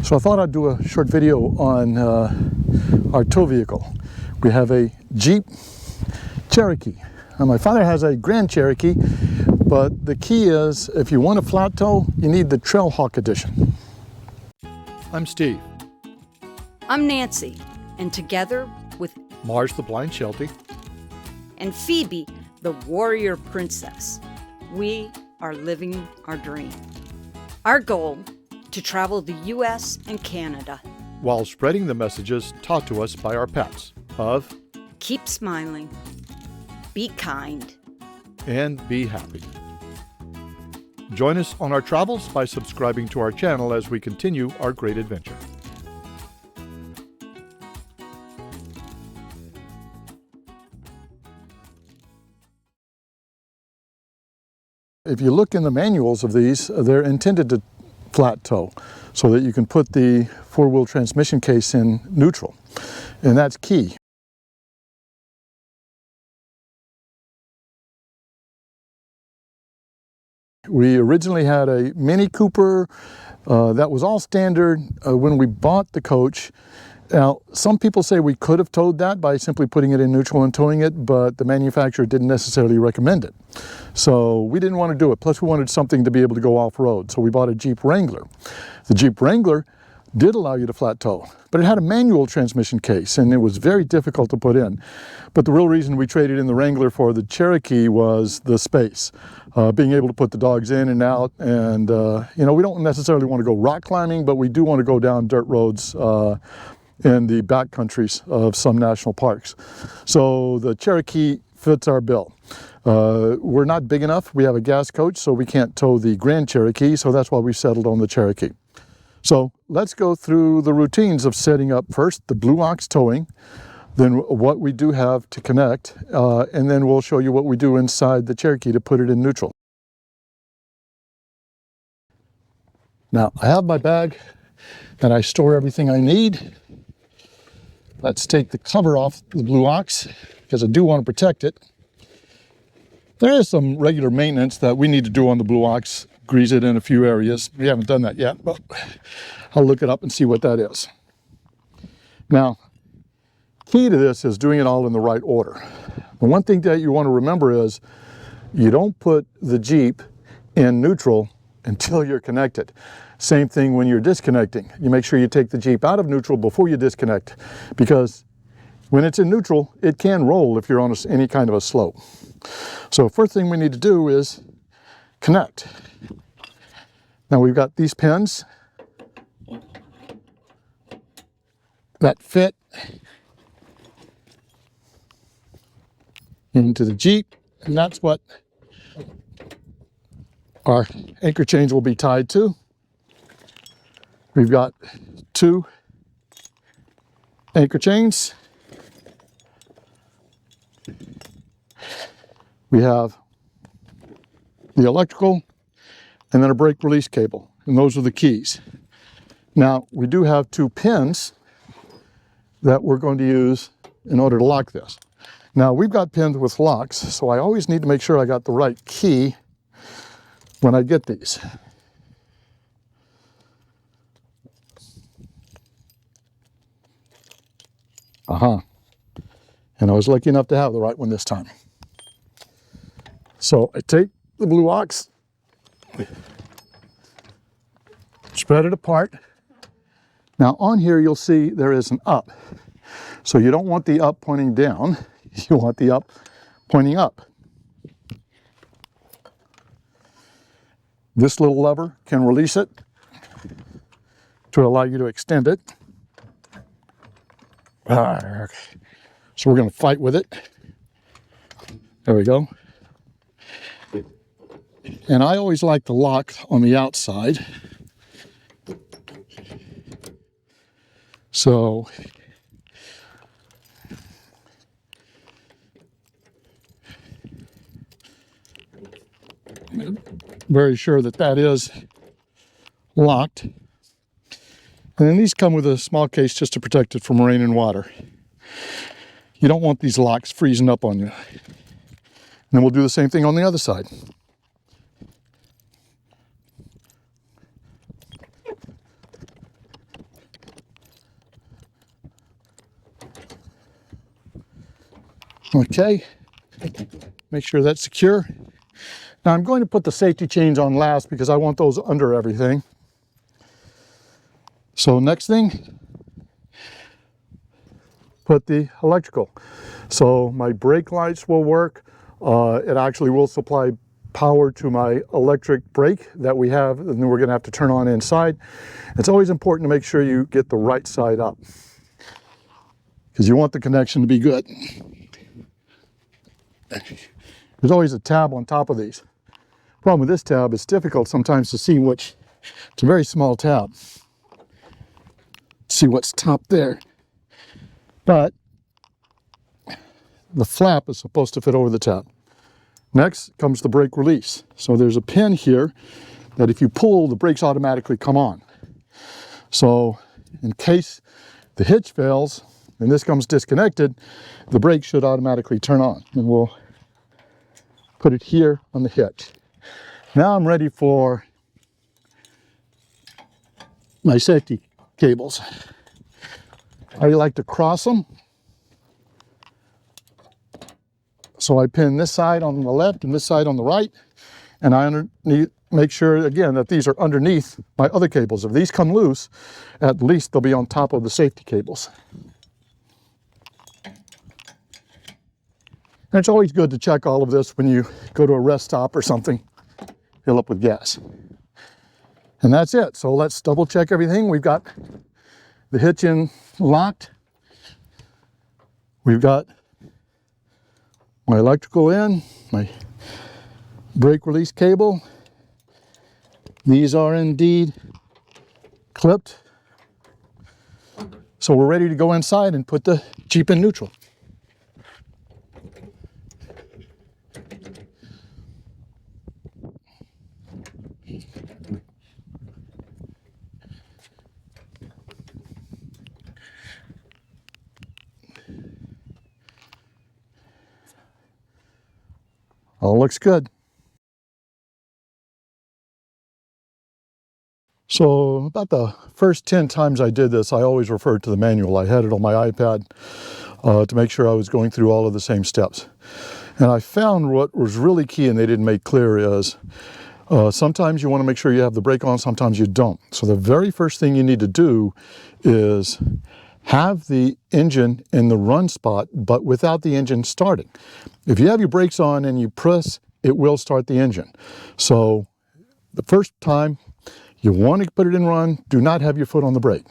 So I thought I'd do a short video on our tow vehicle. We have a Jeep Cherokee. Now my father has a Grand Cherokee, but the key is if you want a flat tow, you need the Trailhawk edition. I'm Steve. I'm Nancy, and together with Mars the Blind Sheltie and Phoebe, the warrior princess, we are living our dream. Our goal, to travel the U.S. and Canada while spreading the messages taught to us by our pets of keep smiling, be kind, and be happy. Join us on our travels by subscribing to our channel as we continue our great adventure. If you look in the manuals of these, they're intended to flat tow so that you can put the four-wheel transmission case in neutral, and that's key. We originally had a Mini Cooper that was all standard when we bought the coach. Now, some people say we could have towed that by simply putting it in neutral and towing it, but the manufacturer didn't necessarily recommend it. So we didn't want to do it. Plus we wanted something to be able to go off-road. So we bought a Jeep Wrangler. The Jeep Wrangler did allow you to flat tow, but it had a manual transmission case and it was very difficult to put in. But the real reason we traded in the Wrangler for the Cherokee was the space. Being able to put the dogs in and out, and you know, we don't necessarily want to go rock climbing, but we do want to go down dirt roads in the backcountries of some national parks. So the Cherokee fits our bill. We're not big enough. We have a gas coach, so we can't tow the Grand Cherokee, so that's why we settled on the Cherokee. So let's go through the routines of setting up first the Blue Ox towing, then what we do have to connect, and then we'll show you what we do inside the Cherokee to put it in neutral. Now I have my bag and I store everything I need. Let's take the cover off the Blue Ox because I do want to protect it. There is some regular maintenance that we need to do on the Blue Ox, grease it in a few areas. We haven't done that yet, but I'll look it up and see what that is. Now, key to this is doing it all in the right order. The one thing that you want to remember is you don't put the Jeep in neutral until you're connected. Same thing when you're disconnecting. You make sure you take the Jeep out of neutral before you disconnect, because when it's in neutral, it can roll if you're on any kind of a slope. So first thing we need to do is connect. Now we've got these pins that fit into the Jeep, and that's what our anchor chains will be tied to. We've got two anchor chains. We have the electrical and then a brake release cable, and those are the keys. Now we do have two pins that we're going to use in order to lock this. Now we've got pins with locks, so I always need to make sure I got the right key when I get these. And I was lucky enough to have the right one this time. So I take the Blue Ox, spread it apart. Now on here you'll see there is an up. So you don't want the up pointing down, you want the up pointing up. This little lever can release it to allow you to extend it. So we're going to fight with it. There we go. And I always like the lock on the outside. So very sure that that is locked. And then these come with a small case just to protect it from rain and water. You don't want these locks freezing up on you. And then we'll do the same thing on the other side. Okay, make sure that's secure. Now I'm going to put the safety chains on last because I want those under everything. So next thing, put the electrical. So my brake lights will work. It actually will supply power to my electric brake that we have, and then we're going to have to turn on inside. It's always important to make sure you get the right side up because you want the connection to be good. There's always a tab on top of these. Problem with this tab, it's difficult sometimes to see which. It's a very small tab. See what's top there. But the flap is supposed to fit over the tab. Next comes the brake release. So there's a pin here that if you pull, the brakes automatically come on. So in case the hitch fails and this comes disconnected, the brake should automatically turn on. And we'll put it here on the hitch. Now I'm ready for my safety cables. I like to cross them. So I pin this side on the left and this side on the right, and I make sure again that these are underneath my other cables. If these come loose, at least they'll be on top of the safety cables. And it's always good to check all of this when you go to a rest stop or something, fill up with gas. And that's it. So let's double check everything. We've got the hitch in locked. We've got my electrical in, my brake release cable. These are indeed clipped. So we're ready to go inside and put the Jeep in neutral. All looks good. So about the first 10 times I did this, I always referred to the manual. I had it on my iPad to make sure I was going through all of the same steps. And I found what was really key and they didn't make clear is sometimes you want to make sure you have the brake on, sometimes you don't. So the very first thing you need to do is have the engine in the run spot, but without the engine starting. If you have your brakes on and you press, it will start the engine. So the first time you want to put it in run, do not have your foot on the brake.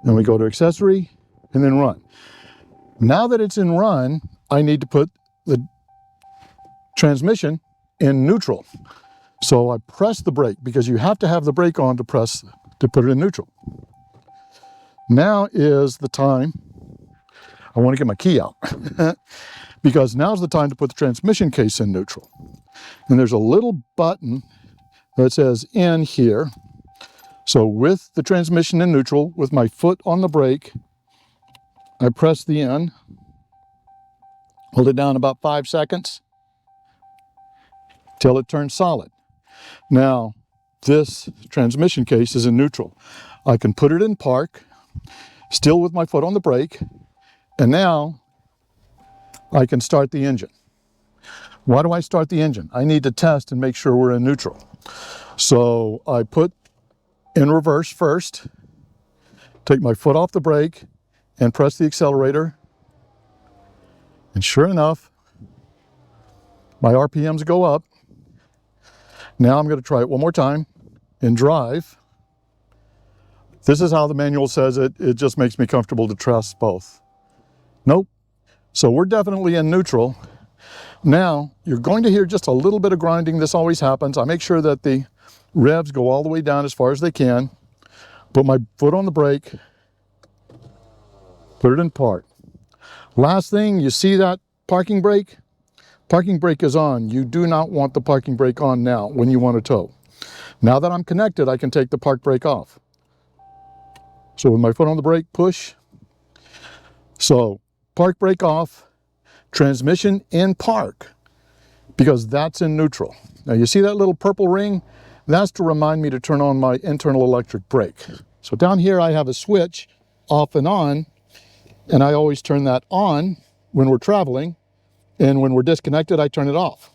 Then we go to accessory and then run. Now that it's in run, I need to put the transmission in neutral. So I press the brake because you have to have the brake on to press to put it in neutral. Now is the time, I want to get my key out, because now's the time to put the transmission case in neutral. And there's a little button that says in here. So with the transmission in neutral, with my foot on the brake, I press the in, hold it down about 5 seconds till it turns solid. Now, this transmission case is in neutral. I can put it in park, still with my foot on the brake, and now I can start the engine. Why do I start the engine? I need to test and make sure we're in neutral. So I put in reverse first, take my foot off the brake, and press the accelerator. And sure enough, my RPMs go up. Now I'm going to try it one more time in drive. This is how the manual says it. It just makes me comfortable to trust both. Nope. So we're definitely in neutral. Now, you're going to hear just a little bit of grinding. This always happens. I make sure that the revs go all the way down as far as they can. Put my foot on the brake. Put it in park. Last thing, you see that parking brake? Parking brake is on. You do not want the parking brake on now when you want to tow. Now that I'm connected, I can take the park brake off. So with my foot on the brake, push. So park brake off, transmission in park, because that's in neutral. Now you see that little purple ring? That's to remind me to turn on my internal electric brake. So down here I have a switch off and on, and I always turn that on when we're traveling And when we're disconnected, I turn it off.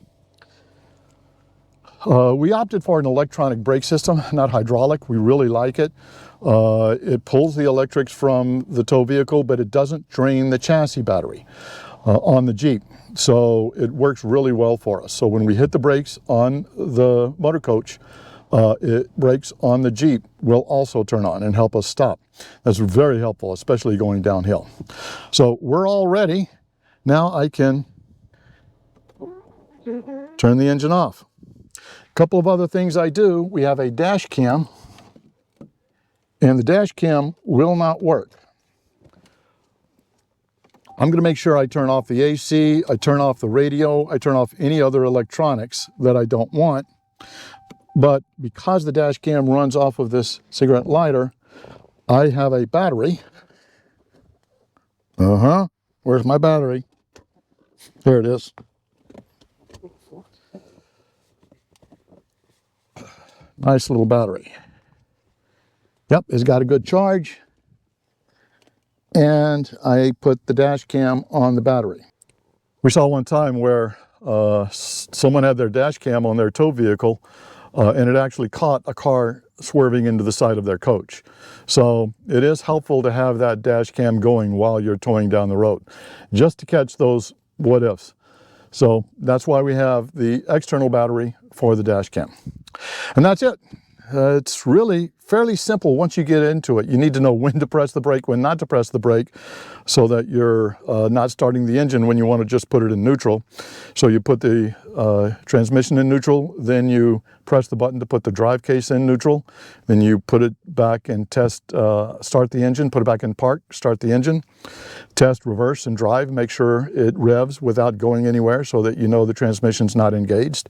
We opted for an electronic brake system, not hydraulic. We really like it. It pulls the electrics from the tow vehicle, but it doesn't drain the chassis battery on the Jeep. So it works really well for us. So when we hit the brakes on the motor coach, brakes on the Jeep will also turn on and help us stop. That's very helpful, especially going downhill. So we're all ready. Now I can turn the engine off. A couple of other things I do. We have a dash cam, and the dash cam will not work. I'm going to make sure I turn off the AC, I turn off the radio, I turn off any other electronics that I don't want. But because the dash cam runs off of this cigarette lighter, I have a battery. Where's my battery? There it is. Nice little battery. Yep, it's got a good charge. And I put the dash cam on the battery. We saw one time where someone had their dash cam on their tow vehicle and it actually caught a car swerving into the side of their coach. So it is helpful to have that dash cam going while you're towing down the road, just to catch those what ifs. So that's why we have the external battery for the dash cam. And that's it. It's really fairly simple once you get into it. You need to know when to press the brake, when not to press the brake, so that you're not starting the engine when you want to just put it in neutral. So you put the transmission in neutral, then you press the button to put the drive case in neutral, then you put it back and test, start the engine, put it back in park, start the engine, test reverse and drive, make sure it revs without going anywhere so that you know the transmission's not engaged.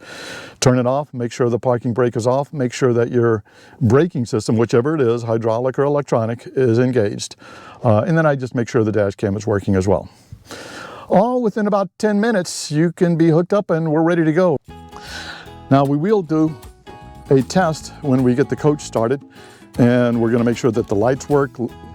Turn it off, make sure the parking brake is off, make sure that your braking system, whichever it is, hydraulic or electronic, is engaged. And then I just make sure the dash cam is working as well. All within about 10 minutes, you can be hooked up and we're ready to go. Now we will do a test when we get the coach started, and we're going to make sure that the lights work,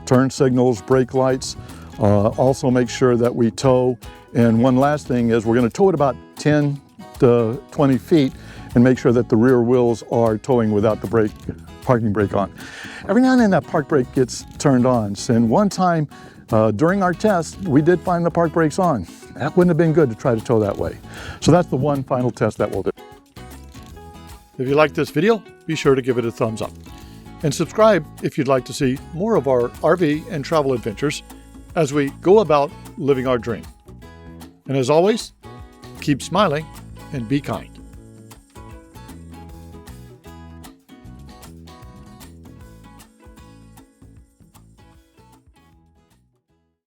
turn signals, brake lights, also make sure that we tow. And one last thing is we're going to tow it about 10 to 20 feet and make sure that the rear wheels are towing without the parking brake on. Every now and then that park brake gets turned on. And one time during our test, we did find the park brakes on. That wouldn't have been good to try to tow that way. So that's the one final test that we'll do. If you like this video, be sure to give it a thumbs up. And subscribe if you'd like to see more of our RV and travel adventures as we go about living our dream. And as always, keep smiling and be kind.